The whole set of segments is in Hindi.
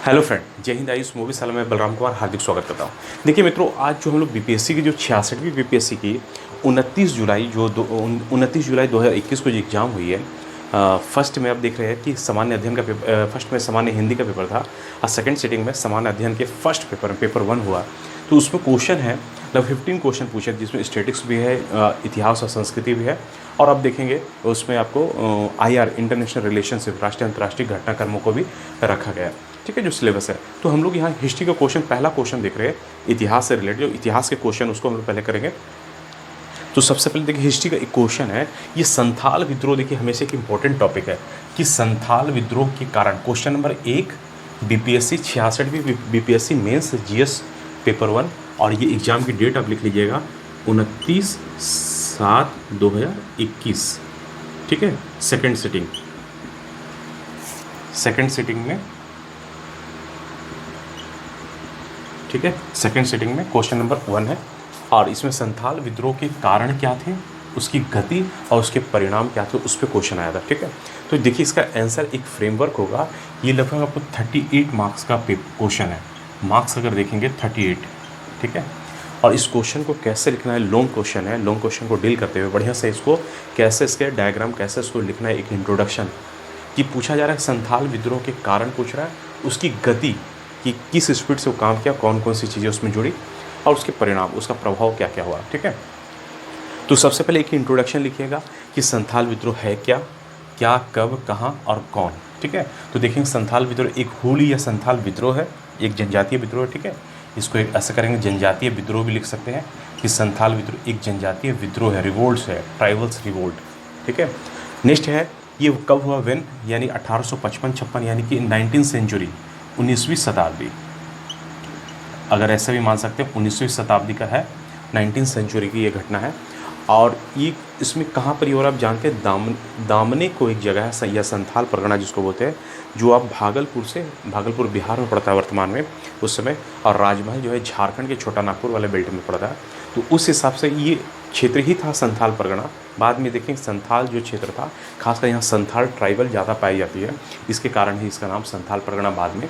हेलो फ्रेंड, जय हिंद। आयुष मूवी साल में बलराम कुमार हार्दिक स्वागत करता हूँ। देखिए मित्रों, आज जो हम लोग बीपीएससी की जो 66वीं बीपीएससी की 29 जुलाई 2021 को जो एग्ज़ाम हुई है, फर्स्ट में आप देख रहे हैं कि सामान्य अध्ययन का पेपर, फर्स्ट में सामान्य हिंदी का पेपर था और सेकंड सिटिंग में सामान्य अध्ययन के फर्स्ट पेपर 1 हुआ। तो उसमें क्वेश्चन है लगभग 15 क्वेश्चन पूछे, जिसमें स्टैटिक्स भी है, इतिहास और संस्कृति भी है। और आप देखेंगे उसमें आपको IR इंटरनेशनल रिलेशनशिप, राष्ट्रीय अंतर्राष्ट्रीय घटनाक्रमों को भी रखा गया है। ठीक है, जो सिलेबस है। तो हम लोग यहाँ हिस्ट्री का क्वेश्चन, पहला क्वेश्चन देख रहे हैं इतिहास से रिलेटेड। जो इतिहास के क्वेश्चन उसको हम लोग पहले करेंगे। तो सबसे पहले देखिए हिस्ट्री का एक क्वेश्चन है, ये संथाल विद्रोह। देखिए हमेशा एक इंपॉर्टेंट टॉपिक है कि संथाल विद्रोह के कारण। क्वेश्चन नंबर 1 बीपीएससी 66वीं बीपीएससी मेंस GS पेपर 1। और ये एग्ज़ाम की डेट आप लिख लीजिएगा 29/7/2021। ठीक है, सेकेंड सिटिंग में, ठीक है, सेकेंड सिटिंग में क्वेश्चन नंबर 1 है। और इसमें संथाल विद्रोह के कारण क्या थे, उसकी गति और उसके परिणाम क्या थे, उस पर क्वेश्चन आया था। ठीक है, तो देखिए इसका आंसर एक फ्रेमवर्क होगा। ये लगभग आपको 38 मार्क्स का क्वेश्चन है। मार्क्स अगर देखेंगे 38। ठीक है, और इस क्वेश्चन को कैसे लिखना है, लॉन्ग क्वेश्चन है। लॉन्ग क्वेश्चन को डील करते हुए बढ़िया से इसको कैसे, इसके डायग्राम कैसे इसको लिखना है, एक इंट्रोडक्शन कि पूछा जा रहा है संथाल विद्रोह के कारण पूछ रहा है, उसकी गति कि किस स्पीड से वो काम किया, कौन कौन सी चीज़ें उसमें जुड़ी, और उसके परिणाम, उसका प्रभाव क्या क्या हुआ। ठीक है, तो सबसे पहले एक इंट्रोडक्शन लिखिएगा कि संथाल विद्रोह है क्या, क्या, कब, कहाँ और कौन। ठीक है, तो देखेंगे संथाल विद्रोह एक होली या संथाल विद्रोह है, एक जनजातीय विद्रोह है। ठीक है, इसको एक ऐसा करेंगे, जनजातीय विद्रोह भी लिख सकते हैं कि संथाल विद्रोह एक जनजातीय विद्रोह है, रिवोल्ट्स है, ट्राइबल्स रिवोल्ट। ठीक है, नेक्स्ट है ये कब हुआ, वेन, यानी 1855-56, यानी कि 19वीं सेंचुरी, 19वीं शताब्दी। अगर ऐसा भी मान सकते हैं 19वीं शताब्दी का है, 19वीं सेंचुरी की ये घटना है। और ये इसमें कहाँ पर, और आप जानते हैं दामने को एक जगह है या संथाल परगना जिसको बोलते हैं, जो आप भागलपुर बिहार में पड़ता है वर्तमान में उस समय, और राजमहल जो है झारखंड के छोटा नागपुर वाले बेल्ट में पड़ता है। तो उस हिसाब से ये क्षेत्र ही था संथाल परगना। बाद में देखेंगे संथाल जो क्षेत्र था, खासकर यहाँ संथाल ट्राइबल ज़्यादा पाई जाती है, इसके कारण ही इसका नाम संथाल परगना बाद में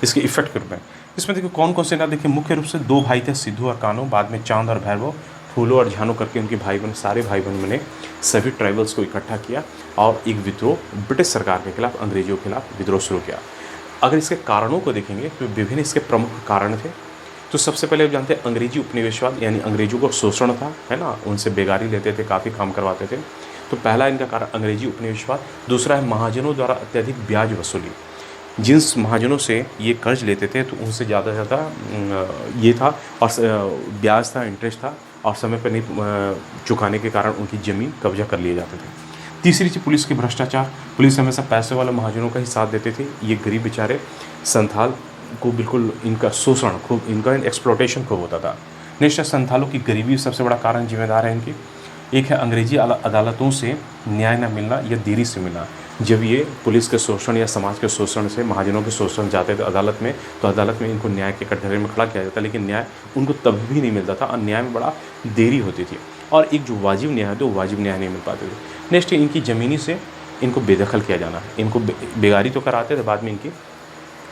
इसके इफेक्ट के रूप में। इसमें देखिए कौन कौन से ना, देखिए मुख्य रूप से 2 भाई थे, सिद्धू और कान्हू। बाद में चांद और भैरव, फूलो और झानो करके उनके भाई बहन, सारे भाई बहन ने सभी ट्राइबल्स को इकट्ठा किया और एक विद्रोह ब्रिटिश सरकार के खिलाफ, अंग्रेजों के खिलाफ विद्रोह शुरू किया। अगर इसके कारणों को देखेंगे तो विभिन्न इसके प्रमुख कारण थे। तो सबसे पहले आप जानते हैं अंग्रेजी उपनिवेशवाद, यानी अंग्रेजों को शोषण था, है ना, उनसे बेगारी लेते थे, काफ़ी काम करवाते थे। तो पहला इनका कारण अंग्रेजी उपनिवेशवाद। दूसरा है महाजनों द्वारा अत्यधिक ब्याज वसूली। जिन महाजनों से ये कर्ज लेते थे तो उनसे ज़्यादा ये था, और ब्याज था, इंटरेस्ट था, और समय पर नहीं चुकाने के कारण उनकी ज़मीन कब्जा कर लिए जाते थे। तीसरी चीज़ पुलिस की भ्रष्टाचार। पुलिस हमेशा पैसे वाले महाजनों का ही साथ देते थे। ये गरीब बेचारे संथाल को बिल्कुल इनका शोषण खूब, इनका एक्सप्लॉटेशन खूब होता था। नेक्स्ट, संथालों की गरीबी सबसे बड़ा कारण जिम्मेदार है इनकी। एक है अंग्रेजी अदालतों से न्याय न मिलना या देरी से मिलना। जब ये पुलिस के शोषण या समाज के शोषण से, महाजनों के शोषण जाते थे अदालत में, तो अदालत में इनको न्याय के कटघरे में खड़ा किया जाता, लेकिन न्याय उनको तभी भी नहीं मिलता था और न्याय में बड़ा देरी होती थी। और एक जो वाजिब न्याय है, तो वाजिब न्याय नहीं मिल पाते थे। नेक्स्ट, इनकी ज़मीनी से इनको बेदखल किया जाना। इनको बेगारी तो कराते थे, बाद में इनकी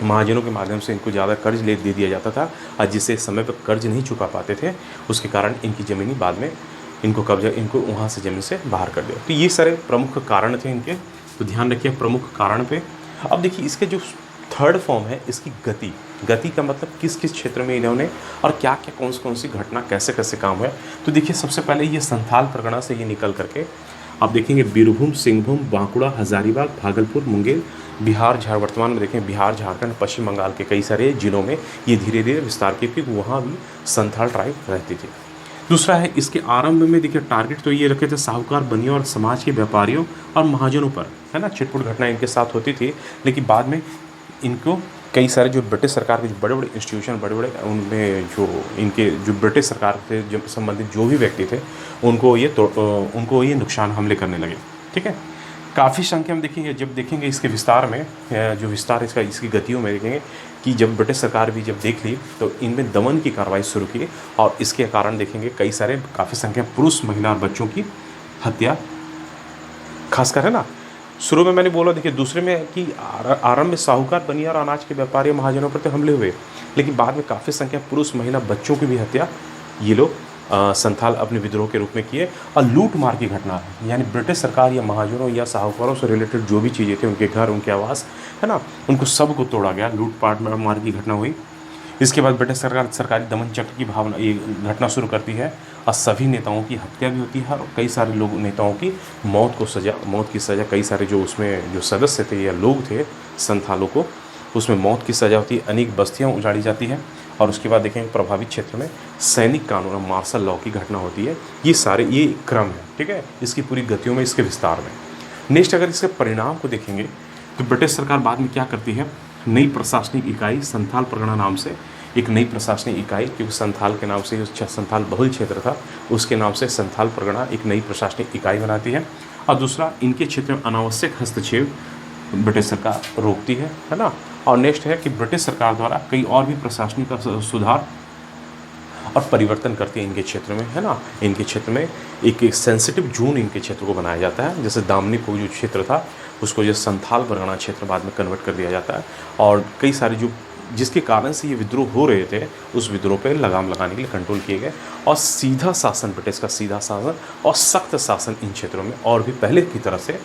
महाजनों के माध्यम से इनको ज़्यादा कर्ज दे दिया जाता था, और जिससे समय पर कर्ज नहीं चुका पाते थे, उसके कारण इनकी ज़मीनी बाद में इनको कब्जा, इनको वहाँ से ज़मीन से बाहर कर दिया। तो ये सारे प्रमुख कारण थे इनके, तो ध्यान रखिए प्रमुख कारण पे। अब देखिए इसके जो थर्ड फॉर्म है, इसकी गति का मतलब किस किस क्षेत्र में इन्होंने और क्या क्या कौन सी घटना कैसे कैसे काम हुआ। तो देखिए सबसे पहले ये संथाल परगना से ये निकल करके आप देखेंगे बीरभूम, सिंहभूम, बांकुड़ा, हजारीबाग, भागलपुर, मुंगेर, बिहार, वर्तमान में देखें बिहार, झारखंड, पश्चिम बंगाल के कई सारे जिलों में ये धीरे धीरे विस्तार की, क्योंकि वहाँ भी संथाल ट्राइब रहती थी। दूसरा है इसके आरंभ में देखिए टारगेट तो ये रखे थे साहूकार, बनियों और समाज के व्यापारियों और महाजनों पर, है ना, छिटपुट घटना इनके साथ होती थी। लेकिन बाद में इनको कई सारे जो ब्रिटिश सरकार के जो बड़े बड़े इंस्टीट्यूशन, बड़े बड़े उनमें जो इनके जो ब्रिटिश सरकार से जो संबंधित जो भी व्यक्ति थे, उनको ये नुकसान हमले करने लगे। ठीक है, काफ़ी संख्या में देखेंगे, जब देखेंगे इसके विस्तार में, जो विस्तार इसकी गतियों में देखेंगे कि जब ब्रिटिश सरकार भी जब देख ली तो इनमें दमन की कार्रवाई शुरू की, और इसके कारण देखेंगे कई सारे काफ़ी संख्या पुरुष, महिला और बच्चों की हत्या खासकर, है ना, शुरू में मैंने बोला देखिए, दूसरे में कि आरंभ में साहूकार बनिया और अनाज के व्यापारी महाजनों पर तो हमले हुए, लेकिन बाद में काफ़ी संख्या पुरुष महिला बच्चों की भी हत्या ये लोग संथाल अपने विद्रोह के रूप में किए। और लूट मार की घटना है, यानी ब्रिटिश सरकार या महाजनों या साहूकारों से रिलेटेड जो भी चीज़ें थी, उनके घर, उनके आवास, है ना, उनको सबको तोड़ा गया, लूटपाट मार की घटना हुई। इसके बाद ब्रिटिश सरकार सरकारी दमन चक्र की भावना ये घटना शुरू करती है और सभी नेताओं की हत्या भी होती है और कई सारे लोग नेताओं की मौत की सज़ा कई सारे जो उसमें जो सदस्य थे या लोग थे संथालों को, उसमें मौत की सज़ा होती है, अनेक बस्तियाँ उजाड़ी जाती हैं। और उसके बाद देखेंगे प्रभावित क्षेत्र में सैनिक कानून और मार्शल लॉ की घटना होती है। ये क्रम है, ठीक है, इसकी पूरी गतियों में, इसके विस्तार में। नेक्स्ट अगर इसके परिणाम को देखेंगे तो ब्रिटिश सरकार बाद में क्या करती है, नई प्रशासनिक इकाई संथाल परगना नाम से एक नई प्रशासनिक इकाई, क्योंकि संथाल के नाम से संथाल बहुल क्षेत्र था, उसके नाम से संथाल परगना एक नई प्रशासनिक इकाई बनाती है। और दूसरा, इनके क्षेत्र में अनावश्यक हस्तक्षेप ब्रिटिश सरकार रोकती है ना। और नेक्स्ट है कि ब्रिटिश सरकार द्वारा कई और भी प्रशासनिक सुधार और परिवर्तन करती है इनके क्षेत्र में, है ना। इनके क्षेत्र में एक सेंसिटिव जोन इनके क्षेत्र को बनाया जाता है, जैसे दामनी को जो क्षेत्र था उसको जो संथाल परगना क्षेत्र बाद में कन्वर्ट कर दिया जाता है। और कई सारे जो जिसके कारण से ये विद्रोह हो रहे थे, उस विद्रोह पर लगाम लगाने के लिए कंट्रोल किए गए। और सीधा शासन, ब्रिटिश का सीधा शासन और सख्त शासन इन क्षेत्रों में और भी पहले की तरह से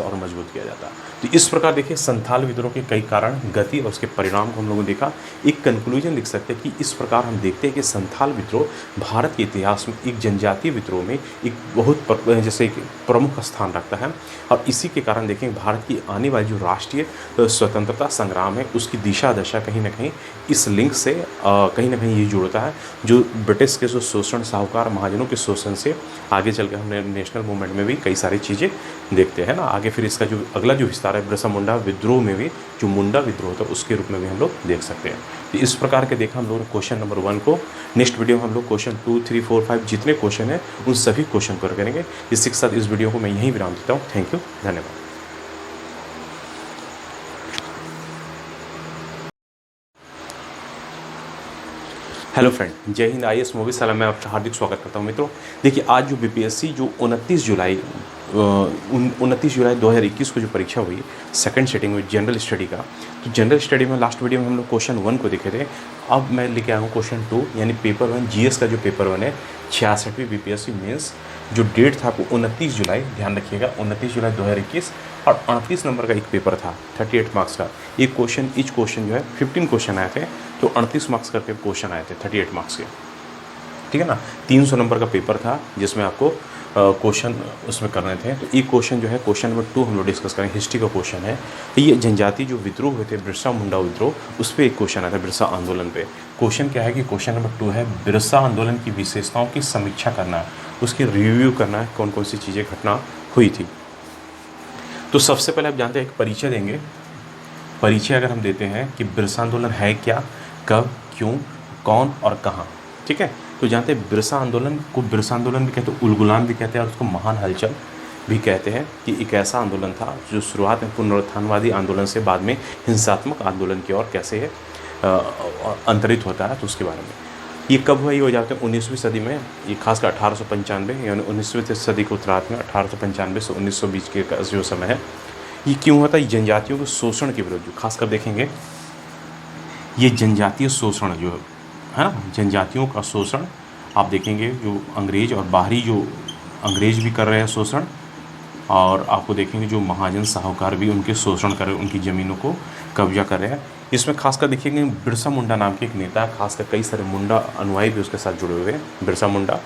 और मजबूत किया जाता है। तो इस प्रकार देखिए संथाल विद्रोह के कई कारण, गति और उसके परिणाम को हम लोगों ने देखा। एक कंक्लूजन लिख सकते हैं कि इस प्रकार हम देखते हैं कि संथाल विद्रोह भारत के इतिहास में एक जनजातीय विद्रोह में एक बहुत जैसे एक प्रमुख स्थान रखता है। और इसी के कारण देखें भारत की आने वाली जो राष्ट्रीय स्वतंत्रता संग्राम है, उसकी दिशा दशा कहीं ना कहीं इस लिंक से कहीं ना कहीं ये जुड़ता है, जो ब्रिटिश के जो शोषण, साहूकार महाजनों के शोषण से आगे चल के हमने नेशनल मूवमेंट में भी कई सारी चीज़ें देखते हैं ना। आगे फिर इसका जो अगला जो विस्तार है बिरसा मुंडा विद्रोह में भी, जो मुंडा विद्रोह था उसके रूप में भी हम लोग देख सकते हैं। तो इस प्रकार के देखा हम लोगों ने क्वेश्चन नंबर 1 को। नेक्स्ट वीडियो में हम लोग क्वेश्चन 2, 3, 4, 5 जितने क्वेश्चन हैं उन सभी क्वेश्चन को करेंगे। इसी के साथ इस वीडियो को मैं यहीं विराम देता हूँ। थैंक यू, धन्यवाद। हेलो फ्रेंड, जय हिंद। IAS मूवी शाला में आपका हार्दिक स्वागत करता हूं। मित्रों देखिए, आज जो BPSC जो 29 जुलाई 2021 को जो परीक्षा हुई सेकंड सेटिंग हुई जनरल स्टडी का, तो जनरल स्टडी में लास्ट वीडियो में हम लोग क्वेश्चन 1 को देखे थे। अब मैं लेके आया हूँ क्वेश्चन 2, यानी पेपर 1 GS का जो पेपर 1 है 66वीं BPSC मेंस। जो डेट था वो 29 जुलाई, ध्यान रखिएगा 29 जुलाई 2021, और 38 नंबर का एक पेपर था 38 मार्क्स का। एक क्वेश्चन, ईच क्वेश्चन जो है 15 क्वेश्चन आए थे, तो 38 मार्क्स करके क्वेश्चन आए थे 38 मार्क्स के, ठीक है ना। 300 नंबर का पेपर था जिसमें आपको क्वेश्चन उसमें करने थे। तो एक क्वेश्चन जो है क्वेश्चन नंबर 2 हम लोग डिस्कस करेंगे, हिस्ट्री का क्वेश्चन है। तो ये जनजाति जो विद्रोह हुए थे, बिरसा मुंडा विद्रोह, उस पर एक क्वेश्चन आया था, बिरसा आंदोलन पे। क्वेश्चन क्या है कि क्वेश्चन नंबर 2 है बिरसा आंदोलन की विशेषताओं की समीक्षा करना है, उसकी रिव्यू करना है, कौन कौन सी चीज़ें घटना हुई थी। तो सबसे पहले आप जानते हैं, एक परिचय देंगे। परिचय अगर हम देते हैं कि बिरसा आंदोलन है क्या, कब, क्यों, कौन और कहाँ, ठीक है। तो जानते हैं बिरसा आंदोलन को बिरसा आंदोलन भी कहते हैं, उलगुलान भी कहते हैं, और उसको महान हलचल भी कहते हैं कि एक ऐसा आंदोलन था जो शुरुआत में पुनरुत्थानवादी आंदोलन से बाद में हिंसात्मक आंदोलन की ओर कैसे है अंतरित होता है। तो उसके बारे में ये कब हुआ, ये हो जाता है 19वीं सदी में, ये खासकर 1895 यानी 19वीं सदी के उत्तरार्ध में 1895 से 1920 के जो समय है। ये क्यों होता है, जनजातियों के शोषण के विरुद्ध। खासकर देखेंगे ये जनजातीय शोषण जो है ना, जनजातियों का शोषण आप देखेंगे, जो अंग्रेज और बाहरी जो अंग्रेज भी कर रहे हैं शोषण, और आपको देखेंगे जो महाजन साहूकार भी उनके शोषण कर रहे हैं, उनकी ज़मीनों को कब्जा कर रहे हैं। इसमें खासकर देखिएगा बिरसा मुंडा नाम के एक नेता है, खासकर कई सारे मुंडा अनुयायी भी उसके साथ जुड़े हुए हैं, बिरसा मुंडा,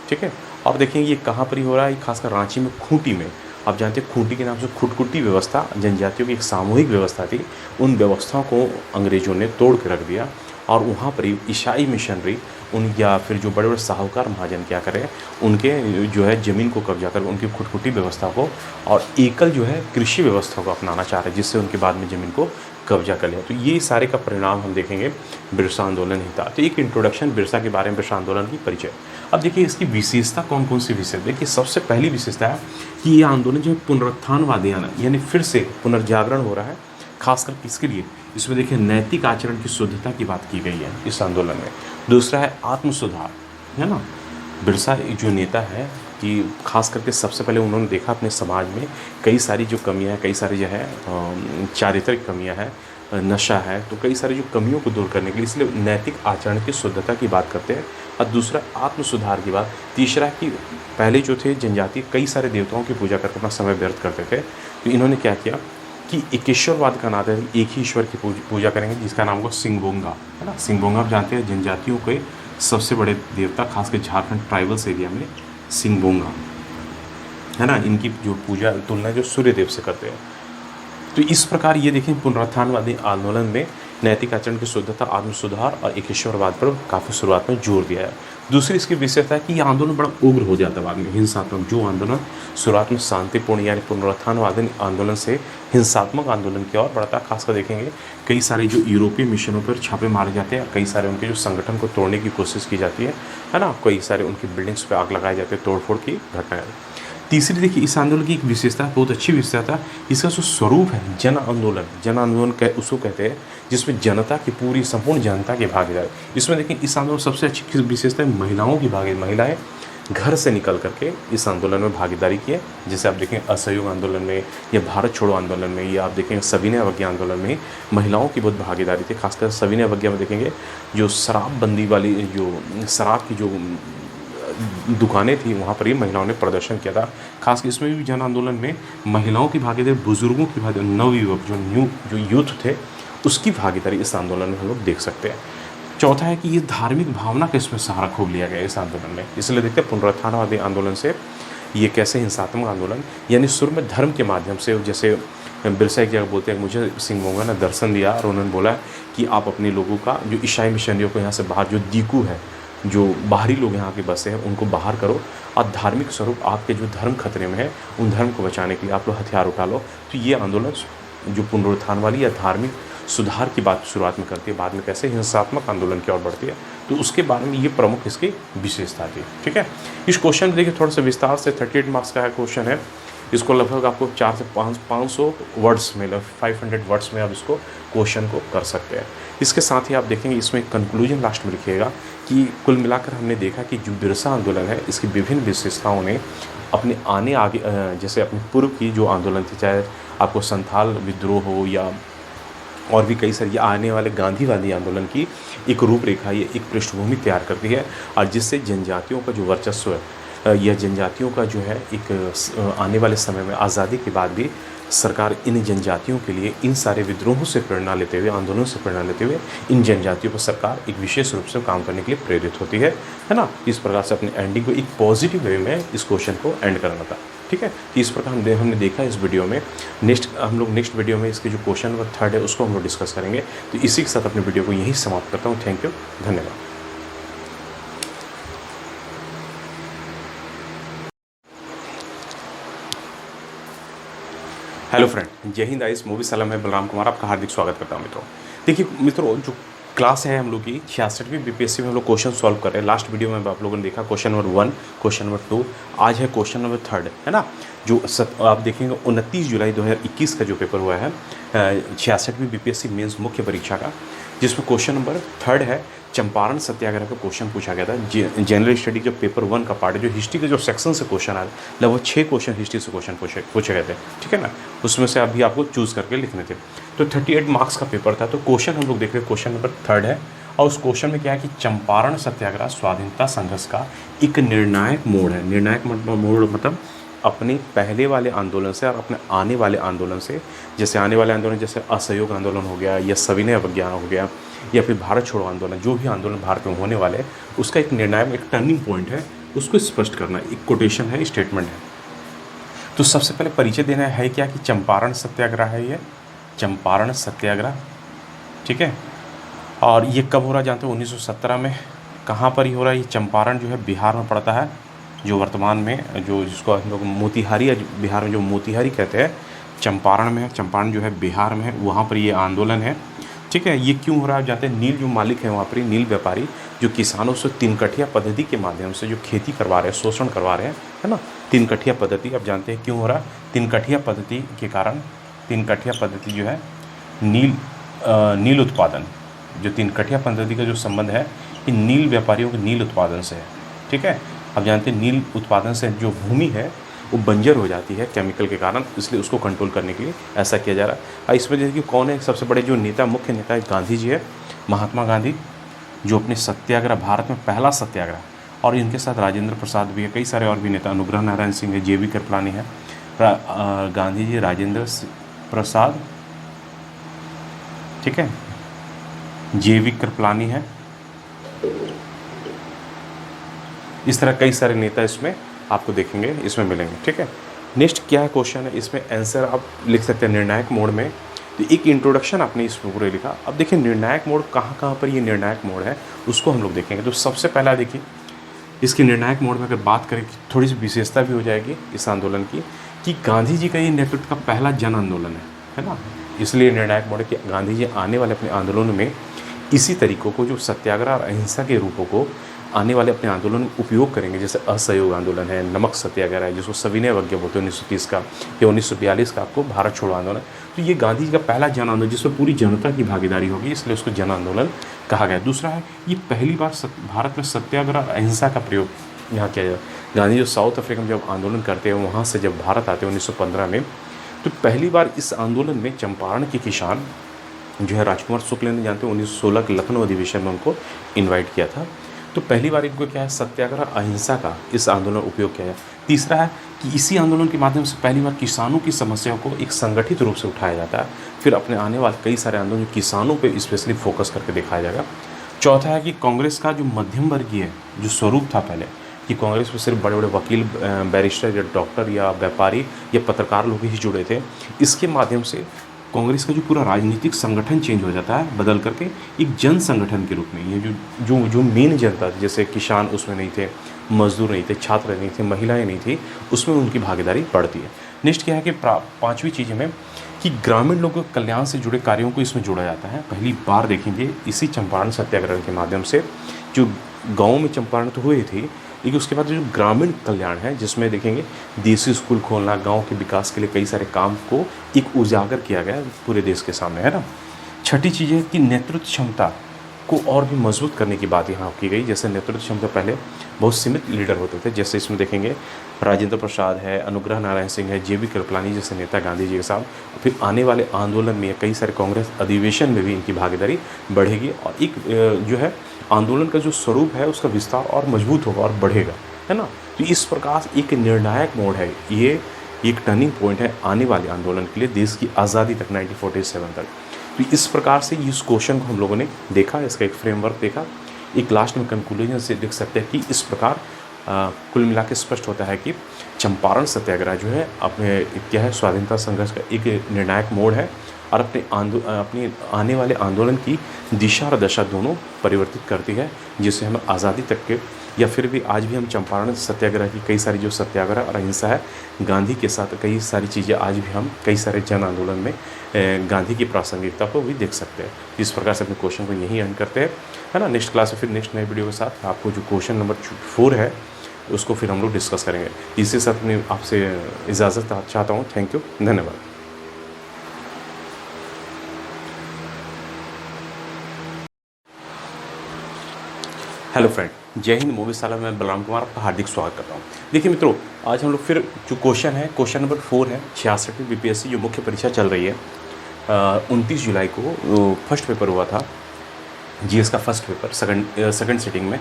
ठीक है। और देखेंगे ये कहाँ पर ही हो रहा है, खासकर रांची में खूंटी में। आप जानते हैं खूंटी के नाम से खुटकुटी व्यवस्था, जनजातियों की एक सामूहिक व्यवस्था थी, उन व्यवस्थाओं को अंग्रेज़ों ने तोड़ के रख दिया, और वहाँ पर ही ईसाई मिशनरी उन या फिर जो बड़े बड़े साहूकार महाजन क्या करें, उनके जो है ज़मीन को कब्जा कर उनकी खुटकुटी व्यवस्था को और एकल जो है कृषि व्यवस्था को अपनाना चाह रहे, जिससे उनके बाद में ज़मीन को कब्जा कर लिया। तो ये सारे का परिणाम हम देखेंगे बिरसा आंदोलन ही था। तो एक इंट्रोडक्शन बिरसा के बारे में, बिरसा आंदोलन की परिचय। अब देखिए इसकी विशेषता कौन कौन सी विशेषता। देखिए सबसे पहली विशेषता है कि ये आंदोलन जो है पुनरुत्थानवादी यानी फिर से पुनर्जागरण हो रहा है। खासकर किसके लिए, इसमें देखिए नैतिक आचरण की शुद्धता की बात की गई है इस आंदोलन में। दूसरा है आत्म सुधार, है ना। बिरसा जो नेता है कि खास करके सबसे पहले उन्होंने देखा अपने समाज में कई सारी जो कमियां हैं, कई सारी जो है चारित्रिक कमियां हैं, नशा है, तो कई सारी जो कमियों को दूर करने के लिए इसलिए नैतिक आचरण की शुद्धता की बात करते हैं। और दूसरा आत्म सुधार की बात। तीसरा कि पहले जो थे जनजाति कई सारे देवताओं की पूजा करके अपना समय व्यर्थ करते थे, तो इन्होंने क्या किया कि एकेश्वरवाद का नाते एक ही ईश्वर की पूजा करेंगे, जिसका नाम होगा सिंगबोंगा, है ना। सिंगबोंगा आप जानते हैं जनजातियों के सबसे बड़े देवता, खासकर झारखंड ट्राइबल्स एरिया में सिंगबोंगा, है ना। इनकी जो पूजा तुलना जो सूर्य देव से करते हैं। तो इस प्रकार ये देखें पुनरुत्थानवादी आंदोलन में नैतिक आचरण की शुद्धता, आत्म सुधार और एकेश्वरवाद पर काफ़ी शुरुआत में जोर दिया है। दूसरी इसकी विशेषता है कि ये आंदोलन बड़ा उग्र हो जाता है बाद में, हिंसात्मक। जो आंदोलन शुरुआत में शांतिपूर्ण यानी पुनरुत्थानवादी आंदोलन से हिंसात्मक आंदोलन की ओर बढ़ता है। खासकर देखेंगे कई सारे जो यूरोपीय मिशनों पर छापे मारे जाते हैं, कई सारे उनके जो संगठन को तोड़ने की कोशिश की जाती है ना। कई सारे उनकी बिल्डिंग्स पर आग लगाए जाते हैं, तोड़फोड़ की घटनाएं। तीसरी देखिए इस आंदोलन की एक विशेषता, बहुत अच्छी विशेषता, इसका जो स्वरूप है जन आंदोलन। जन आंदोलन उसको कहते हैं जिसमें जनता की पूरी संपूर्ण जनता की भागीदारी। इसमें देखिए इस आंदोलन सबसे अच्छी विशेषता है महिलाओं की भागीदारी। महिलाएं घर से निकल करके इस आंदोलन में भागीदारी की है। जैसे आप देखें असहयोग आंदोलन में या भारत छोड़ो आंदोलन में, या आप देखें सविनय अवज्ञा आंदोलन में महिलाओं की बहुत भागीदारी थी। खासकर सविनय अवज्ञा में देखेंगे जो शराबबंदी वाली, जो शराब की जो दुकानें थी, वहाँ पर ही महिलाओं ने प्रदर्शन किया था। खासकर इसमें भी जन आंदोलन में महिलाओं की भागीदारी, बुजुर्गों की भागीदारी, नवयुवक जो यूथ थे उसकी भागीदारी इस आंदोलन में हम लोग देख सकते हैं। चौथा है कि ये धार्मिक भावना का इसमें सहारा खूब लिया गया इस आंदोलन में। इसलिए देखते हैं पुनरुत्थानवादी आंदोलन से ये कैसे हिंसात्मक आंदोलन, यानी शुरू में धर्म के माध्यम से, जैसे बिरसा एक जगह बोलते हैं मुझे सिंगबोंगा ने दर्शन दिया और उन्होंने बोला कि आप अपने लोगों का, जो ईसाई मिशनरियों को यहाँ से बाहर, जो दीकू है, जो बाहरी लोग यहाँ के बसे हैं, उनको बाहर करो और धार्मिक स्वरूप आपके जो धर्म खतरे में है उन धर्म को बचाने के लिए आप लोग हथियार उठा लो। तो ये आंदोलन जो पुनरुत्थान वाली या धार्मिक सुधार की बात शुरुआत में करती है, बाद में कैसे हिंसात्मक आंदोलन की ओर बढ़ती है, तो उसके बारे में ये प्रमुख इसकी विशेषता थी। ठीक है, इस क्वेश्चन देखिए थोड़ा सा विस्तार से 38 मार्क्स का क्वेश्चन है। इसको लगभग आपको 4 से 500 वर्ड्स में, 500 वर्ड्स में आप इसको क्वेश्चन को कर सकते हैं। इसके साथ ही आप देखेंगे इसमें कंक्लूजन लास्ट में लिखिएगा कि कुल मिलाकर हमने देखा कि जो बिरसा आंदोलन है इसकी विभिन्न विशेषताओं ने अपने आगे जैसे अपने पूर्व की जो आंदोलन थी, चाहे आपको संथाल विद्रोह हो या और भी कई सारी आने वाले गांधीवादी आंदोलन की एक रूपरेखा, ये एक पृष्ठभूमि तैयार करती है, और जिससे जनजातियों का जो वर्चस्व है या जनजातियों का जो है एक आने वाले समय में आज़ादी के बाद भी सरकार इन जनजातियों के लिए इन सारे विद्रोहों से प्रेरणा लेते हुए, आंदोलनों से प्रेरणा लेते हुए इन जनजातियों पर सरकार एक विशेष रूप से काम करने के लिए प्रेरित होती है ना। इस प्रकार से अपने एंडिंग को एक पॉजिटिव वे में इस क्वेश्चन को एंड करना था। ठीक है, तो इस प्रकार हमने देखा इस वीडियो में। हम लोग नेक्स्ट वीडियो में इसके जो क्वेश्चन नंबर 3 है उसको हम लोग डिस्कस करेंगे। तो इसी के साथ अपने वीडियो को यहीं समाप्त करता हूँ। थैंक यू, धन्यवाद। हेलो फ्रेंड, जय हिंद। आइस मूवी सलाम है, बलराम कुमार आपका हार्दिक स्वागत करता हूँ मित्रों। देखिए मित्रों, जो क्लास है हम लोग की 66वीं बीपीएससी में हम लोग क्वेश्चन सॉल्व कर रहे हैं। लास्ट वीडियो में आप लोगों ने देखा क्वेश्चन नंबर 1, क्वेश्चन नंबर 2, आज है क्वेश्चन नंबर 3, है ना। जो आप देखेंगे 29 जुलाई 2021 का जो पेपर हुआ है 66वीं बीपीएससी मेंस मुख्य परीक्षा का, जिसमें क्वेश्चन नंबर 3 है चंपारण सत्याग्रह का क्वेश्चन पूछा गया था। जनरल स्टडी जो पेपर 1 का पार्ट है, जो हिस्ट्री के जो सेक्शन से क्वेश्चन आए, लगभग 6 क्वेश्चन हिस्ट्री से क्वेश्चन पूछे गए थे। ठीक है ना, उसमें से अभी आपको चूज़ करके लिखने थे। तो 38 मार्क्स का पेपर था। तो क्वेश्चन हम लोग देख रहे हैं, क्वेश्चन नंबर 3 है, और उस क्वेश्चन में क्या है कि चंपारण सत्याग्रह स्वाधीनता संघर्ष का एक निर्णायक मोड़ है। निर्णायक मोड़ मतलब अपने पहले वाले आंदोलन से और अपने आने वाले आंदोलन से, जैसे आने वाले आंदोलन जैसे असहयोग आंदोलन हो गया या सविनय अवज्ञा हो गया या फिर भारत छोड़ो आंदोलन, जो भी आंदोलन भारत में होने वाले उसका एक निर्णायक, एक टर्निंग पॉइंट है, उसको स्पष्ट करना। एक कोटेशन है, स्टेटमेंट है। तो सबसे पहले परिचय देना है क्या कि चंपारण सत्याग्रह है, ये चंपारण सत्याग्रह। ठीक है, और ये कब हो रहा है जानते हो? 1917 में। कहाँ पर ही हो रहा है? ये चंपारण जो है बिहार में पड़ता है, जो वर्तमान में जो जिसको हम लोग मोतिहारी, बिहार में जो मोतिहारी कहते हैं, चंपारण में है। चंपारण जो है बिहार में है, वहाँ पर ये आंदोलन है। ठीक है, ये क्यों हो रहा है जानते हैं? नील जो मालिक है वहाँ पर, नील व्यापारी जो किसानों से 3 कठिया पद्धति के माध्यम से जो खेती करवा रहे हैं, शोषण करवा रहे हैं, है ना। 3 कठिया पद्धति, अब जानते हैं क्यों हो रहा है? 3 कठिया पद्धति के कारण, 3 कठिया पद्धति जो है नील उत्पादन, जो 3 कठिया पद्धति का जो संबंध है, इन नील व्यापारियों के नील उत्पादन से है। ठीक है, आप जानते हैं नील उत्पादन से जो भूमि है वो बंजर हो जाती है केमिकल के कारण, इसलिए उसको कंट्रोल करने के लिए ऐसा किया जा रहा है। और इसमें देखिए कौन है सबसे बड़े जो नेता, मुख्य नेता है गांधी जी है, महात्मा गांधी, जो अपने सत्याग्रह, भारत में पहला सत्याग्रह, और इनके साथ राजेंद्र प्रसाद भी है, कई सारे और भी नेता, अनुग्रह नारायण सिंह है, जे बी कृपलानी है, गांधी जी, राजेंद्र प्रसाद, ठीक है, जे बी कृपलानी है, इस तरह कई सारे नेता इसमें आपको देखेंगे, इसमें मिलेंगे, ठीक है। नेक्स्ट क्या है क्वेश्चन है, इसमें आंसर आप लिख सकते हैं निर्णायक मोड में। तो एक इंट्रोडक्शन आपने इसमें पूरे लिखा। अब देखिए निर्णायक मोड कहाँ पर ये निर्णायक मोड है उसको हम लोग देखेंगे। तो सबसे पहला देखिए इसकी निर्णायक मोड में अगर बात करें, थोड़ी सी विशेषता भी हो जाएगी इस आंदोलन की कि गांधी जी का ये नेतृत्व का पहला जन आंदोलन है ना, इसलिए निर्णायक मोड है कि गांधी जी आने वाले अपने आंदोलन में इसी तरीकों को, जो सत्याग्रह और अहिंसा के रूपों को आने वाले अपने आंदोलन में उपयोग करेंगे। जैसे असहयोग आंदोलन है, नमक सत्याग्रह है जिसको सविनय अवज्ञा बोलते हैं 1930 का, या 1942 का आपको भारत छोड़ो आंदोलन। तो ये गांधी जी का पहला जन आंदोलन जिसमें पूरी जनता की भागीदारी होगी, इसलिए उसको जन आंदोलन कहा गया। दूसरा है ये पहली बार भारत में सत्याग्रह और अहिंसा का प्रयोग यहाँ किया जाए। गांधी जो साउथ अफ्रीका में जब आंदोलन करते हैं, वहाँ से जब भारत आते हैं 1915 में, तो पहली बार इस आंदोलन में चंपारण के किसान जो है राजकुमार शुक्ल ने, जानते हैं 1916 के लखनऊ अधिवेशन में उनको इन्वाइट किया था। तो पहली बार इनको क्या है सत्याग्रह अहिंसा का इस आंदोलन उपयोग किया है। तीसरा है कि इसी आंदोलन के माध्यम से पहली बार किसानों की समस्याओं को एक संगठित रूप से उठाया जाता है। फिर अपने आने वाले कई सारे आंदोलन किसानों पे स्पेशली फोकस करके दिखाया जाएगा। चौथा है कि कांग्रेस का जो मध्यम वर्गीय जो स्वरूप था पहले, कि कांग्रेस में सिर्फ बड़े बड़े वकील, बैरिस्टर या डॉक्टर या व्यापारी या पत्रकार लोग ही जुड़े थे, इसके माध्यम से कांग्रेस का जो पूरा राजनीतिक संगठन चेंज हो जाता है, बदल करके एक जन संगठन के रूप में। ये जो मेन जनता, जैसे किसान उसमें नहीं थे, मजदूर नहीं थे, छात्र नहीं थे, महिलाएं नहीं थी, उसमें उनकी भागीदारी बढ़ती है। नेक्स्ट क्या है कि पांचवी चीज़ में कि ग्रामीण लोगों के कल्याण से जुड़े कार्यों को इसमें जोड़ा जाता है। पहली बार देखेंगे इसी चंपारण सत्याग्रह के माध्यम से, जो गाँव में चंपारण तो हुए थी, लेकिन उसके बाद जो ग्रामीण कल्याण है, जिसमें देखेंगे देसी स्कूल खोलना, गांव के विकास के लिए कई सारे काम को एक उजागर किया गया पूरे देश के सामने, है ना। छठी चीज़ है कि नेतृत्व क्षमता को और भी मजबूत करने की बात यहाँ की गई। जैसे नेतृत्व क्षमता पहले बहुत सीमित लीडर होते थे, जैसे इसमें देखेंगे राजेंद्र प्रसाद है, अनुग्रह नारायण सिंह है, जे बी कृपलानी जैसे नेता गांधी जी के साथ। फिर आने वाले आंदोलन में कई सारे कांग्रेस अधिवेशन में भी इनकी भागीदारी बढ़ेगी, और एक जो है आंदोलन का जो स्वरूप है उसका विस्तार और मजबूत होगा और बढ़ेगा, है ना। तो इस प्रकार एक निर्णायक मोड़ है, ये एक टर्निंग पॉइंट है आने वाले आंदोलन के लिए, देश की आज़ादी तक 1947 तक। तो इस प्रकार से इस क्वेश्चन को हम लोगों ने देखा, इसका एक फ्रेमवर्क देखा, एक लास्ट में कंक्लूजन से देख सकते हैं कि इस प्रकार कुल मिला के स्पष्ट होता है कि चंपारण सत्याग्रह जो है अपने क्या है स्वाधीनता संघर्ष का एक निर्णायक मोड़ है, और अपने आने वाले आंदोलन की दिशा और दशा दोनों परिवर्तित करती है, जिससे हमें आज़ादी तक के, या फिर भी आज भी हम चंपारण सत्याग्रह की कई सारी जो सत्याग्रह और अहिंसा है, गांधी के साथ कई सारी चीज़ें आज भी हम कई सारे जन आंदोलन में गांधी की प्रासंगिकता को भी देख सकते हैं। इस प्रकार से अपने क्वेश्चन को यहीं एंड करते हैं, है ना। नेक्स्ट क्लास में फिर नेक्स्ट नए वीडियो के साथ आपको जो क्वेश्चन नंबर 4 है उसको फिर हम लोग डिस्कस करेंगे। इसी साथ मैं आपसे इजाज़त चाहता हूँ। थैंक यू, धन्यवाद। हेलो फ्रेंड, जय हिंद। मूवीशाला में बलराम कुमार आपका हार्दिक स्वागत करता हूँ। देखिए मित्रों, आज हम लोग फिर जो क्वेश्चन है, क्वेश्चन नंबर 4 है 66वीं बीपीएससी जो मुख्य परीक्षा चल रही है। 29 जुलाई को फर्स्ट पेपर हुआ था, जीएस का फर्स्ट पेपर सेकंड सिटिंग में।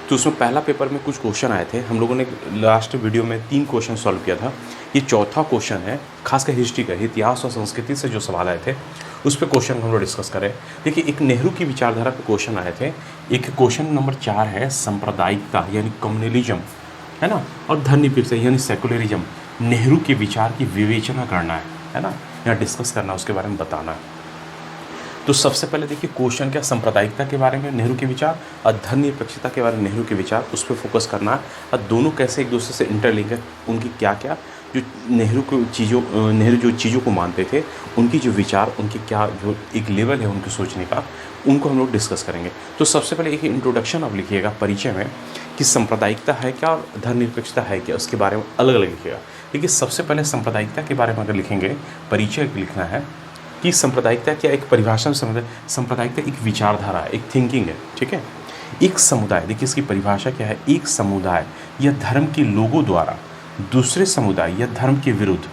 तो उसमें पहला पेपर में कुछ क्वेश्चन आए थे, हम लोगों ने लास्ट वीडियो में 3 क्वेश्चन सॉल्व किया था। ये चौथा क्वेश्चन है, खासकर हिस्ट्री का, इतिहास और संस्कृति से जो सवाल आए थे उस पर क्वेश्चन हम लोग डिस्कस करें। देखिए, एक नेहरू की विचारधारा पे क्वेश्चन आए थे। एक क्वेश्चन नंबर 4 है सांप्रदायिकता यानी कम्युनलिज्म, है ना, और धर्मनिरपेक्षता यानी सेकुलरिज्म। नेहरू के विचार की विवेचना करना है ना, या डिस्कस करना, उसके बारे में बताना है। तो सबसे पहले देखिए क्वेश्चन क्या, सांप्रदायिकता के बारे में नेहरू के विचार, और धर्मनिरपेक्षता के बारे में नेहरू के विचार, उस पर फोकस करना है। और दोनों कैसे एक दूसरे से इंटरलिंक है, उनकी क्या क्या जो नेहरू जो चीज़ों को मानते थे, उनकी जो विचार, उनकी क्या जो एक लेवल है उनके सोचने का, उनको हम लोग डिस्कस करेंगे। तो सबसे पहले एक इंट्रोडक्शन आप लिखिएगा परिचय में कि सांप्रदायिकता है क्या और धर्मनिरपेक्षता है क्या, उसके बारे में अलग अलग लिखिएगा। देखिए, सबसे पहले सांप्रदायिकता के बारे में अगर लिखेंगे, परिचय लिखना है कि सांप्रदायिकता क्या, एक परिभाषा में सांप्रदायिकता एक विचारधारा है, एक थिंकिंग है, ठीक है। एक समुदाय, देखिए इसकी परिभाषा क्या है, एक समुदाय या धर्म के लोगों द्वारा दूसरे समुदाय या धर्म के विरुद्ध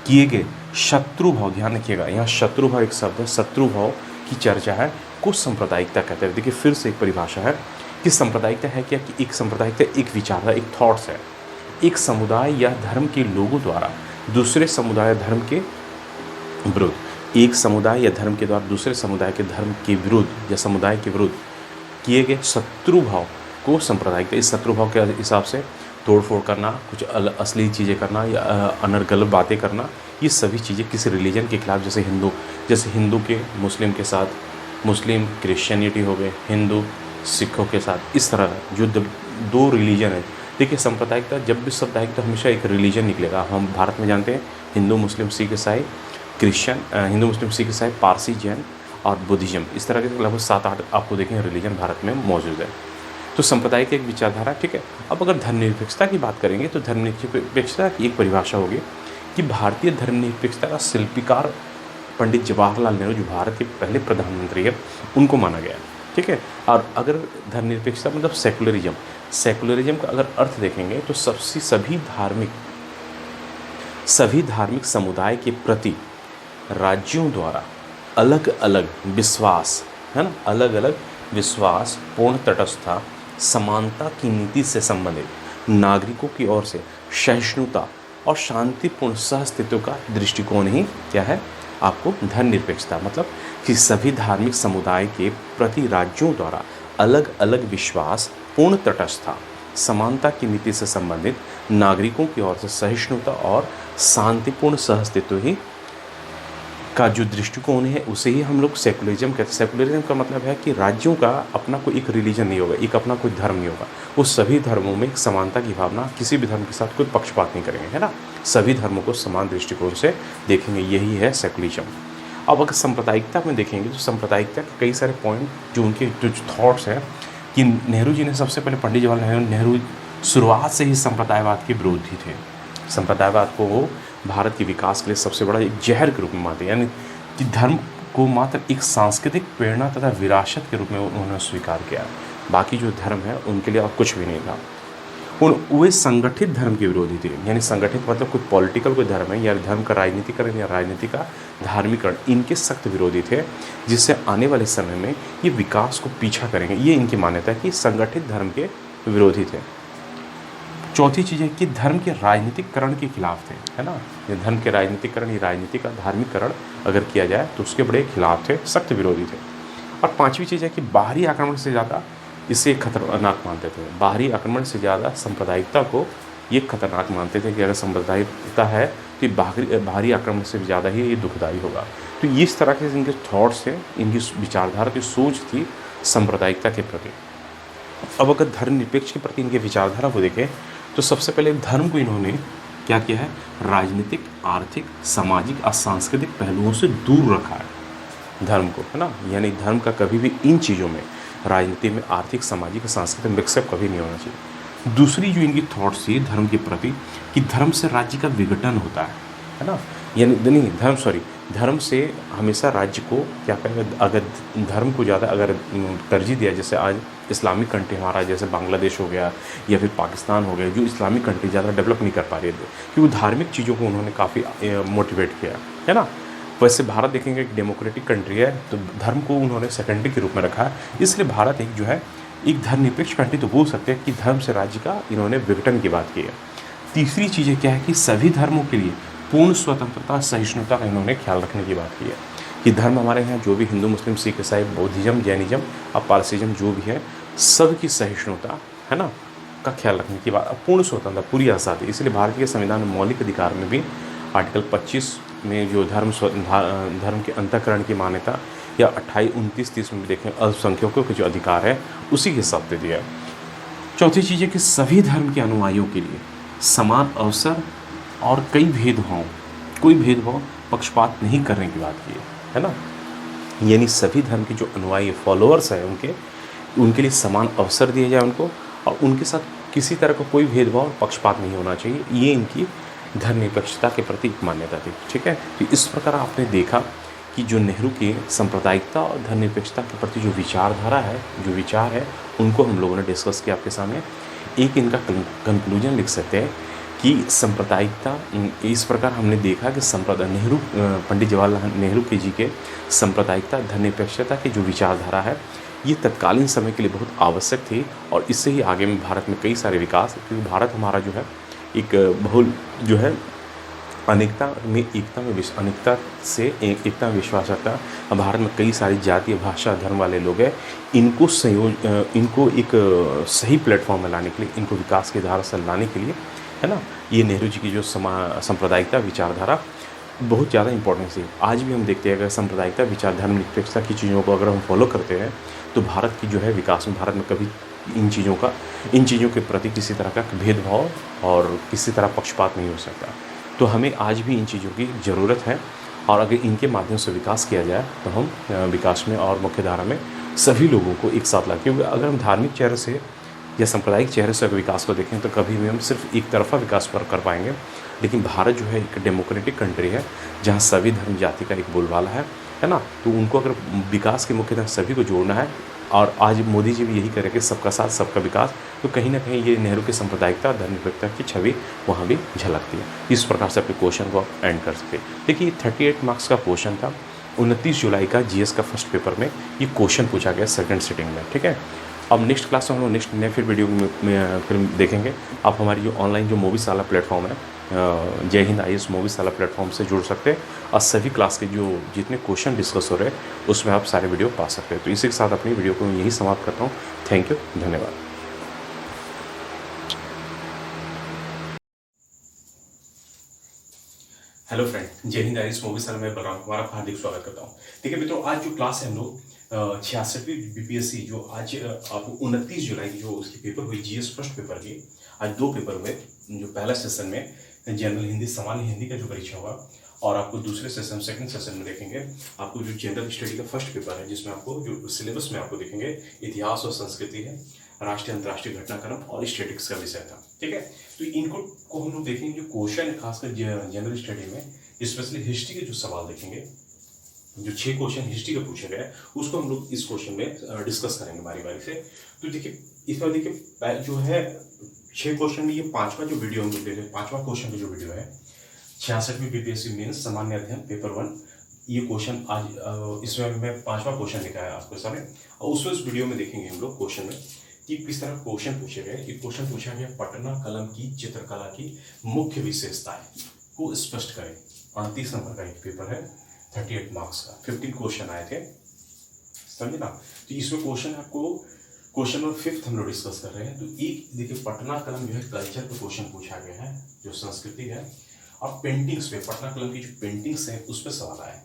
किए गए शत्रु भाव, ध्यान रखिएगा यहाँ शत्रु भाव एक शब्द है, शत्रु भाव की चर्चा है को सांप्रदायिकता कहते हैं। देखिए फिर से एक परिभाषा है कि सांप्रदायिकता है क्या, कि एक सांप्रदायिकता एक विचारधारा, एक थॉट्स है, एक समुदाय या धर्म के लोगों द्वारा दूसरे समुदाय या धर्म के विरुद्ध, एक समुदाय या धर्म के द्वारा दूसरे समुदाय के धर्म के विरुद्ध या समुदाय के विरुद्ध किए गए शत्रु भाव को सांप्रदायिकता। इस शत्रु भाव के हिसाब से तोड़फोड़ करना, कुछ असली चीज़ें करना या अनर्गल बातें करना, ये सभी चीज़ें किसी रिलीजन के खिलाफ, जैसे हिंदू के मुस्लिम के साथ, मुस्लिम क्रिश्चियनिटी हो गए, हिंदू सिखों के साथ, इस तरह जो दो रिलीजन है। देखिए सांप्रदायिकता, जब भी सांप्रदायिकता हमेशा एक रिलीजन निकलेगा। हम भारत में जानते हैं हिंदू मुस्लिम सिख ईसाई क्रिश्चियन, हिंदू मुस्लिम सिख ईसाई पारसी जैन और बुद्धिज़्म, इस तरह के लगभग 7-8 आपको देखेंगे रिलीजन भारत में मौजूद है। तो सांप्रदायिक एक विचारधारा, ठीक है। अब अगर धर्मनिरपेक्षता की बात करेंगे तो धर्मनिरपेक्षता की एक परिभाषा होगी कि भारतीय धर्मनिरपेक्षता का शिल्पकार पंडित जवाहरलाल नेहरू, जो भारत के पहले प्रधानमंत्री है, उनको माना गया, ठीक है। और अगर धर्मनिरपेक्षता मतलब सेकुलरिज्म का अगर अर्थ देखेंगे तो सभी धार्मिक समुदाय के प्रति राज्यों द्वारा अलग अलग विश्वास, है ना, अलग अलग विश्वास, पूर्ण तटस्थता, समानता की नीति से संबंधित नागरिकों की ओर से सहिष्णुता और शांतिपूर्ण सहअस्तित्व का दृष्टिकोण ही क्या है, आपको धर्मनिरपेक्षता, मतलब कि सभी धार्मिक समुदाय के प्रति राज्यों द्वारा अलग अलग विश्वास, पूर्ण तटस्थता, समानता की नीति से संबंधित नागरिकों की ओर से सहिष्णुता और शांतिपूर्ण सहअस्तित्व ही का जो दृष्टिकोण है उसे ही हम लोग सेकुलरिज्म कहते हैं। सेकुलरिज्म का मतलब है कि राज्यों का अपना कोई एक रिलीजन नहीं होगा, एक अपना कोई धर्म नहीं होगा, वो सभी धर्मों में एक समानता की भावना, किसी भी धर्म के साथ कोई पक्षपात नहीं करेंगे, है ना, सभी धर्मों को समान दृष्टिकोण से देखेंगे, यही है सेकुलरिज्म। अब अगर सांप्रदायिकता में देखेंगे तो सांप्रदायिकता के कई सारे पॉइंट जो उनके जो थॉट्स हैं कि नेहरू जी ने सबसे पहले, पंडित जवाहरलाल नेहरू शुरुआत से ही संप्रदायवाद के विरोधी थे। संप्रदायवाद को वो भारत के विकास के लिए सबसे बड़ा एक जहर के रूप में मानते हैं, यानी कि धर्म को मात्र एक सांस्कृतिक प्रेरणा तथा विरासत के रूप में उन्होंने स्वीकार किया, बाकी जो धर्म है उनके लिए और कुछ भी नहीं था। वे संगठित धर्म के विरोधी थे, यानी संगठित मतलब कोई पॉलिटिकल कोई धर्म है या धर्म का राजनीतिकरण या राजनीति का धार्मिकरण, इनके सख्त विरोधी थे, जिससे आने वाले समय में ये विकास को पीछा करेंगे। ये इनकी मान्यता है कि संगठित धर्म के विरोधी थे। चौथी चीज़ है कि धर्म के राजनीतिकरण के खिलाफ थे, है ना, ये धर्म के राजनीतिकरण, ये राजनीति का धार्मिकरण अगर किया जाए तो उसके बड़े खिलाफ थे, सख्त विरोधी थे। और पांचवी चीज़ है कि बाहरी आक्रमण से ज़्यादा इसे खतरनाक मानते थे, बाहरी आक्रमण से ज़्यादा सांप्रदायिकता को ये खतरनाक मानते थे कि अगर सांप्रदायिकता है तो बाहरी आक्रमण से ज़्यादा ही ये दुखदायी होगा। तो इस तरह के इनके थॉट्स थे, इनकी विचारधारा की सोच थी सांप्रदायिकता के प्रति। अब अगर धर्मनिरपेक्ष के प्रति इनके विचारधारा को देखें तो सबसे पहले धर्म को इन्होंने क्या किया है, राजनीतिक, आर्थिक, सामाजिक और सांस्कृतिक पहलुओं से दूर रखा है धर्म को, है ना, यानी धर्म का कभी भी इन चीज़ों में, राजनीति में आर्थिक, सामाजिक, सांस्कृतिक मिक्सअप कभी नहीं होना चाहिए। दूसरी जो इनकी थॉट्स थी धर्म के प्रति कि धर्म से राज्य का विघटन होता है ना, यानी नहीं धर्म से हमेशा राज्य को क्या कहेंगे, अगर धर्म को ज़्यादा अगर तरजीह दिया, जैसे आज इस्लामिक कंट्री हमारा जैसे बांग्लादेश हो गया या फिर पाकिस्तान हो गया, जो इस्लामिक कंट्री ज़्यादा डेवलप नहीं कर पा रहे थे कि वो धार्मिक चीज़ों को उन्होंने काफ़ी मोटिवेट किया, है ना। वैसे भारत देखेंगे एक डेमोक्रेटिक कंट्री है, तो धर्म को उन्होंने सेकेंडरी के रूप में रखा है, इसलिए भारत एक जो है एक धर्मनिरपेक्ष कंट्री तो बोल सकते हैं कि धर्म से राज्य का इन्होंने विघटन की बात की है। तीसरी चीज़ क्या है कि सभी धर्मों के लिए पूर्ण स्वतंत्रता, सहिष्णुता का इन्होंने ख्याल रखने की बात की है कि धर्म हमारे यहाँ जो भी हिंदू, मुस्लिम, सिख, ईसाई, बौद्धिज्म, जैनिज्म और पारसीज्म जो भी है, सब की सहिष्णुता, है ना, का ख्याल रखने की बात, पूर्ण स्वतंत्रता, पूरी आज़ादी। इसलिए भारतीय संविधान मौलिक अधिकार में भी आर्टिकल 25 में जो धर्म के अंतःकरण की मान्यता या 28, 29, 30 में भी देखें अल्पसंख्यकों के जो अधिकार है उसी के हिसाब से दिया है। चौथी चीज़ है कि सभी धर्म के अनुयायियों के लिए समान अवसर और कोई भेदभाव, पक्षपात नहीं करने की बात की है ना, यानी सभी धर्म के जो अनुयायी फॉलोअर्स हैं उनके लिए समान अवसर दिए जाए उनको, और उनके साथ किसी तरह का कोई भेदभाव, पक्षपात नहीं होना चाहिए। ये इनकी धर्मनिरपेक्षता के प्रति एक मान्यता थी, ठीक है। तो इस प्रकार आपने देखा कि जो नेहरू की सांप्रदायिकता और धर्मनिरपेक्षता के प्रति जो विचारधारा है, जो विचार है, उनको हम लोगों ने डिस्कस किया आपके सामने। एक इनका कंक्लूजन लिख सकते हैं कि सांप्रदायिकता, इस प्रकार हमने देखा कि नेहरू, पंडित जवाहरलाल नेहरू के जी के सांप्रदायिकता धर्मनिरपेक्षता की जो विचारधारा है, ये तत्कालीन समय के लिए बहुत आवश्यक थी और इससे ही आगे में भारत में कई सारे विकास, क्योंकि भारत हमारा जो है एक बहुल जो है अनेकता में एकता में अनेकता से एकता में विश्वास रखता है। भारत में कई सारी जातीय भाषा धर्म वाले लोग हैं, इनको एक सही प्लेटफॉर्म में लाने के लिए, इनको विकास की धारा से लाने के लिए, है ना, ये नेहरू जी की जो सांप्रदायिकता विचारधारा बहुत ज़्यादा इंपॉर्टेंस है। आज भी हम देखते हैं अगर सांप्रदायिकता विचार धर्मनिरपेक्षता की चीज़ों को अगर हम फॉलो करते हैं तो भारत की जो है विकास में, भारत में कभी इन चीज़ों के प्रति किसी तरह का भेदभाव और किसी तरह पक्षपात नहीं हो सकता। तो हमें आज भी इन चीज़ों की ज़रूरत है और अगर इनके माध्यम से विकास किया जाए तो हम विकास में और मुख्यधारा में सभी लोगों को एक साथ ला, क्योंकि अगर हम धार्मिक चेहरे से या सांप्रदायिक चेहरे से अगर विकास को देखें तो कभी भी हम सिर्फ एक तरफा विकास पर कर पाएंगे। लेकिन भारत जो है एक डेमोक्रेटिक कंट्री है जहाँ सभी धर्म जाति का एक बोलबाला है ना, तो उनको अगर विकास के मुख्यतः सभी को जोड़ना है और आज मोदी जी भी यही करें कि सबका साथ सबका विकास, तो कहीं ना कहीं ये नेहरू की सांप्रदायिकता धर्मनिरपेक्षता की छवि वहाँ भी झलकती है। इस प्रकार से अपने क्वेश्चन को आप एंड कर सकते। देखिए 38 मार्क्स का क्वेश्चन था, 29 जुलाई का जीएस का फर्स्ट पेपर में ये क्वेश्चन पूछा गया सेकंड सिटिंग में, ठीक है। अब नेक्स्ट क्लास में हम लोग नेक्स्ट नए फिर वीडियो में फिल्म देखेंगे। आप हमारी जो ऑनलाइन जो मूवीज वाला प्लेटफॉर्म है, जय हिंद IAS मूवीज वाला प्लेटफॉर्म से जुड़ सकते हैं और सभी क्लास के जो जितने क्वेश्चन डिस्कस हो रहे हैं उसमें आप सारे वीडियो पा सकते हैं। तो इसी के साथ अपनी वीडियो को यही समाप्त करता हूँ। थैंक यू, धन्यवाद। हेलो फ्रेंड, जय हिंद IAS मूवीज वाला मैं बलराम कुमार आपका हार्दिक स्वागत करता हूँ। ठीक है मित्रों, आज जो क्लास है हम लोग 66वीं BPSC जो आज आपको 29 जुलाई की जो उसकी पेपर हुई GS फर्स्ट पेपर की, आज 2 पेपर हुए। जो पहला सेशन में जनरल हिंदी सामान्य हिंदी का जो परीक्षा हुआ और आपको दूसरे सेशन सेकंड सेशन में देखेंगे आपको जो जनरल स्टडी का फर्स्ट पेपर है, जिसमें आपको जो सिलेबस में आपको देखेंगे इतिहास और संस्कृति है, राष्ट्रीय अंतर्राष्ट्रीय घटनाक्रम और स्टैटिक्स का विषय था। ठीक है, तो इनको को हम लोग देखेंगे जो क्वेश्चन है खासकर जनरल स्टडी में, स्पेशली हिस्ट्री के जो सवाल देखेंगे, जो 6 क्वेश्चन हिस्ट्री का पूछे गए उसको हम लोग इस क्वेश्चन में डिस्कस करेंगे बारी बारी से। तो देखिए इसमें देखिए जो है 6 क्वेश्चन में ये 5वां जो वीडियो हम लोग देख रहे हैं, 5वां क्वेश्चन का जो वीडियो है 66वीं BPSC मेंस सामान्य अध्ययन पेपर 1, ये क्वेश्चन आज इसमें मैं 5वां क्वेश्चन लिखा है आपके सामने और उसमें इस वीडियो में देखेंगे हम लोग क्वेश्चन में कि किस तरह क्वेश्चन पूछे गए। एक क्वेश्चन पूछा गया पटना कलम की चित्रकला की मुख्य विशेषताएं को स्पष्ट करें। 38 नंबर का एक पेपर है, 38 मार्क्स का, 15 क्वेश्चन आए थे, समझे ना। तो इसमें क्वेश्चन आपको क्वेश्चन नंबर 5 हम लोग डिस्कस कर रहे हैं। तो एक देखिए पटना कलम जो है कल्चर पे क्वेश्चन पूछा गया है, जो संस्कृति है, और पेंटिंग्स पे, पटना कलम की जो पेंटिंग्स है उस पर सवाल आए।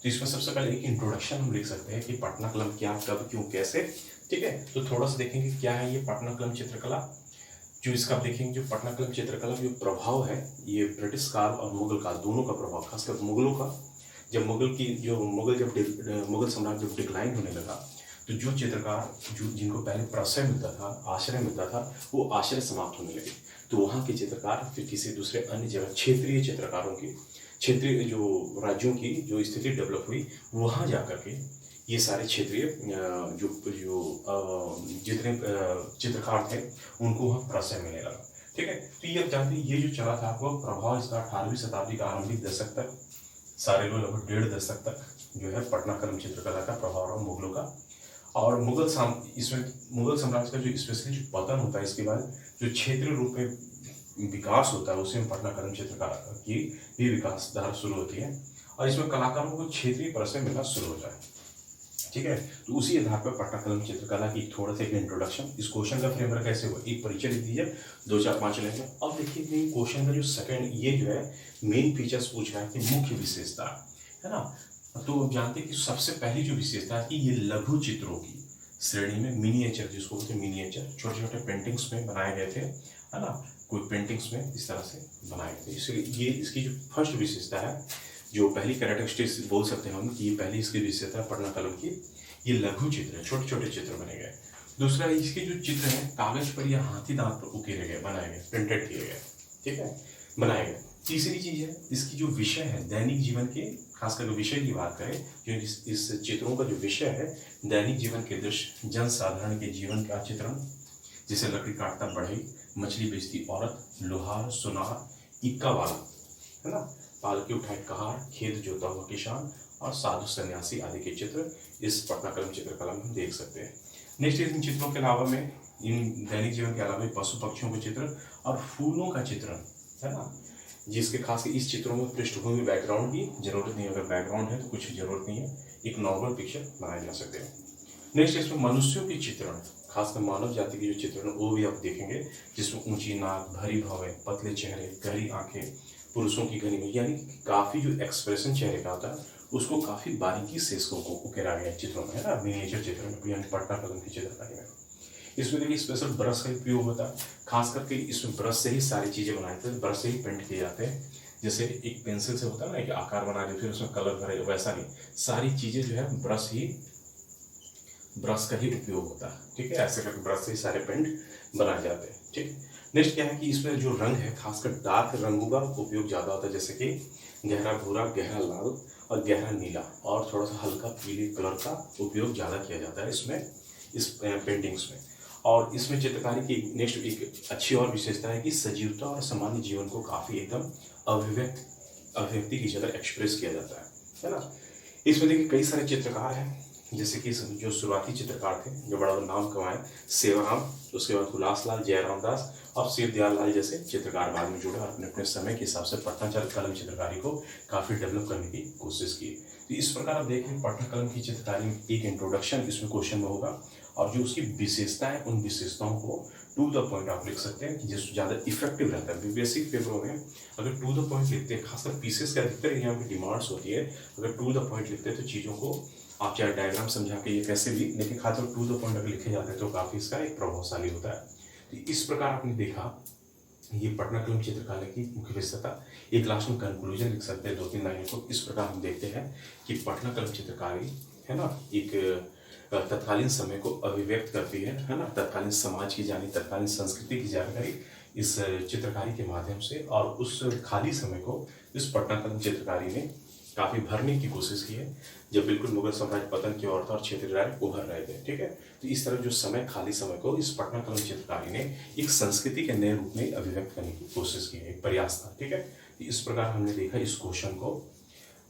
तो इसमें सबसे पहले एक इंट्रोडक्शन हम लिख सकते हैं कि पटना कलम क्या, कब, क्यों, कैसे। ठीक है, तो थोड़ा सा देखेंगे क्या है ये पटना कलम चित्रकला। जो इसका आप देखेंगे जो पटना कलम चित्रकला जो प्रभाव है, ये ब्रिटिश काल और मुगल काल दोनों का प्रभाव, खासकर मुगलों का। जब मुगल साम्राज्य जब डिक्लाइन होने लगा तो जो चित्रकार जिनको पहले प्रश्रय मिलता था, आश्रय मिलता था, वो आश्रय समाप्त होने लगे। तो वहाँ के चित्रकार फिर किसी दूसरे अन्य जगह क्षेत्रीय चित्रकारों की, क्षेत्रीय जो राज्यों की जो स्थिति डेवलप हुई, वहाँ जा कर के ये सारे क्षेत्रीय जितने चित्रकार थे उनको वहाँ प्रश्रय मिलने लगा। ठीक है, तो ये जानते ये जो चला था आपको प्रभाव, इसका 18वीं शताब्दी का आरंभिक दशक तक, सारे लोग लगभग 1.5 दशक तक जो है पटना कलम चित्रकला का प्रभाव रहा मुगलों का। और इसमें मुगल साम्राज्य का जो स्पेशली जो पतन होता है, इसके बाद जो क्षेत्रीय रूप में विकास होता है उसी में पटना कलम चित्रकला की भी विकास धारा शुरू होती है और इसमें कलाकारों को क्षेत्रीय प्रश्रय मिलना शुरू होता है। ठीक है, तो उसी आधार पर पटना कलम चित्रकला की थोड़ा सा एक इंट्रोडक्शन, इस क्वेश्चन का फ्रेमवर्क कैसे हुआ, एक परिचय लिख दीजिए, 2 4 5 लाइन में। अब देखिए मेन क्वेश्चन का जो सेकंड ये जो है मेन फीचर्स पूछ रहा है कि मुख्य विशेषता है ना। तो आप जानते हैं कि सबसे पहली जो विशेषता है कि ये लघु चित्रों की श्रेणी में मिनिएचर, जिसको बोलते हैं मिनिएचर, छोटे छोटे पेंटिंग्स में बनाए गए थे, है ना। कोई पेंटिंग्स में इस तरह से बनाए गए थे। इसलिए ये इसकी जो फर्स्ट विशेषता है, जो पहली कैरेक्टरिस्टिक्स बोल सकते हैं हम कि ये पहली इसकी विशेषता है पटना कलम की, ये लघु चित्र है, छोटे छोटे चित्र बने गए। दूसरा इसके जो चित्र हैं कागज पर या हाथी दांत पर उकेरे गए, बनाए गए, प्रिंटेड किए गए, ठीक है, बनाए गए। तीसरी चीज है इसकी जो विषय है दैनिक जीवन के, खासकर विषय की बात करें, जो इस चित्रों का जो विषय है दैनिक जीवन के दृश्य, जन साधारण के जीवन का चित्रण, जैसे लकड़ी काटता बढ़ई, मछली बेचती औरत, लोहार सुनार, इक्का वाला, है ना, पालकी उठाए कहार, खेत जोता हुआ किसान और साधु सन्यासी आदि के चित्र इस पटना कलम चित्रकला में हम देख सकते हैं। नेक्स्ट इन चित्रों के अलावा में, इन दैनिक जीवन के अलावा पशु पक्षियों के चित्र और फूलों का चित्रण, है ना, जिसके खास इस चित्रों में पृष्ठभूमि बैकग्राउंड की जरूरत नहीं है, अगर बैकग्राउंड है तो कुछ जरूरत नहीं है, एक नॉर्मल पिक्चर बनाए जा सकते हैं। नेक्स्ट इसमें मनुष्यों की चित्रण, खासकर मानव जाति की जो चित्रण वो भी आप देखेंगे, जिसमें ऊंची नाक, भरी भवें, पतले चेहरे, गहरी आंखें, पुरुषों की घनी में, यानी काफी जो एक्सप्रेशन चेहरे का होता है उसको काफी बारीकी से इसको उकेरा गया चित्रों में, है ना, मिनिएचर चित्र में, यानी पटना कलम की चित्रकारी में। इसमें देखिए स्पेशल ब्रश का उपयोग होता है, खास करके इसमें ब्रश से ही सारी चीजें बनाई जाती है, ब्रश से ही पेंट किए जाते हैं। जैसे एक पेंसिल से होता है ना, एक आकार बना दे फिर उसमें कलर भरे, वैसा नहीं, सारी चीजें जो है ब्रश का ही उपयोग होता है, ठीक है, ऐसे करके ब्रश से ही सारे पेंट बनाए जाते हैं, ठीक। नेक्स्ट क्या है कि इसमें जो रंग है खासकर डार्क रंगों का उपयोग ज्यादा होता है, जैसे कि गहरा भूरा, गहरा लाल और गहरा नीला और थोड़ा सा हल्का पीले कलर का उपयोग ज्यादा किया जाता है इसमें, इस पेंटिंग्स में। और इसमें चित्रकारी की नेक्स्ट एक अच्छी और विशेषता है कि सजीवता और सामान्य जीवन को काफी एकदम अभिव्यक्ति की जगह एक्सप्रेस किया जाता है ना। इसमें देखिए कई सारे चित्रकार हैं, जैसे कि जो शुरुआती चित्रकार थे जो बड़ा नाम कमाए, सेवाराम, उसके बाद हुलासलाल, जयराम दास और शिवदयाल लाल जैसे चित्रकार बाद में जुड़े और अपने अपने समय के हिसाब से पटना कलम चित्रकारी को काफी डेवलप करने की कोशिश की। तो इस प्रकार आप देखें पटना कलम की चित्रकारी में एक इंट्रोडक्शन इसमें क्वेश्चन में होगा, और जो उसकी विशेषता है उन विशेषताओं को टू द पॉइंट आप लिख सकते हैं, जिससे ज़्यादा इफेक्टिव रहता है। बेसिक पेपरों में अगर टू द पॉइंट लिखते हैं, खासकर पीसेस के अधिकतर यहाँ पे डिमांड्स होती है, अगर टू द पॉइंट लिखते हैं तो चीज़ों को आप चाहे डायग्राम समझा के ये कैसे भी, लेकिन खासकर टू द पॉइंट अगर लिखे जाते हैं तो काफ़ी इसका एक प्रभावशाली होता है। तो इस प्रकार आपने देखा ये पटना कलम चित्रकला की मुख्य विशेषता। एक लास्ट में कंक्लूजन लिख सकते हैं 2-3 लाइनों को। इस प्रकार हम देखते हैं कि पटना कलम चित्रकारी, है ना, एक तत्कालीन समय को अभिव्यक्त करती है ना, तत्कालीन समाज की जानी, तत्कालीन संस्कृति की जानकारी इस चित्रकारी के माध्यम से, और उस खाली समय को इस पटना कलम चित्रकारी ने काफी भरने की कोशिश की है, जब बिल्कुल मुगल साम्राज्य पतन की ओर था और क्षेत्रीय राय उभर रहे थे, ठीक है। तो इस तरह जो समय, खाली समय को इस पटना कलम चित्रकारी ने एक संस्कृति के नए रूप में अभिव्यक्त करने की कोशिश की है, एक प्रयास था, ठीक है। तो इस प्रकार हमने देखा इस क्वेश्चन को,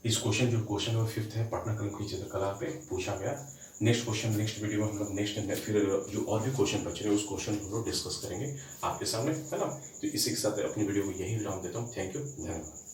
इस क्वेश्चन जो क्वेश्चन नंबर 5 है पटना कलम की चित्रकला पे पूछा गया। नेक्स्ट क्वेश्चन नेक्स्ट वीडियो में हम लोग फिर जो और भी क्वेश्चन बच रहे हैं उस क्वेश्चन को हम लोग डिस्कस करेंगे आपके सामने, है ना। तो इसी के साथ अपनी वीडियो को यही विराम देता हूँ। थैंक यू, धन्यवाद।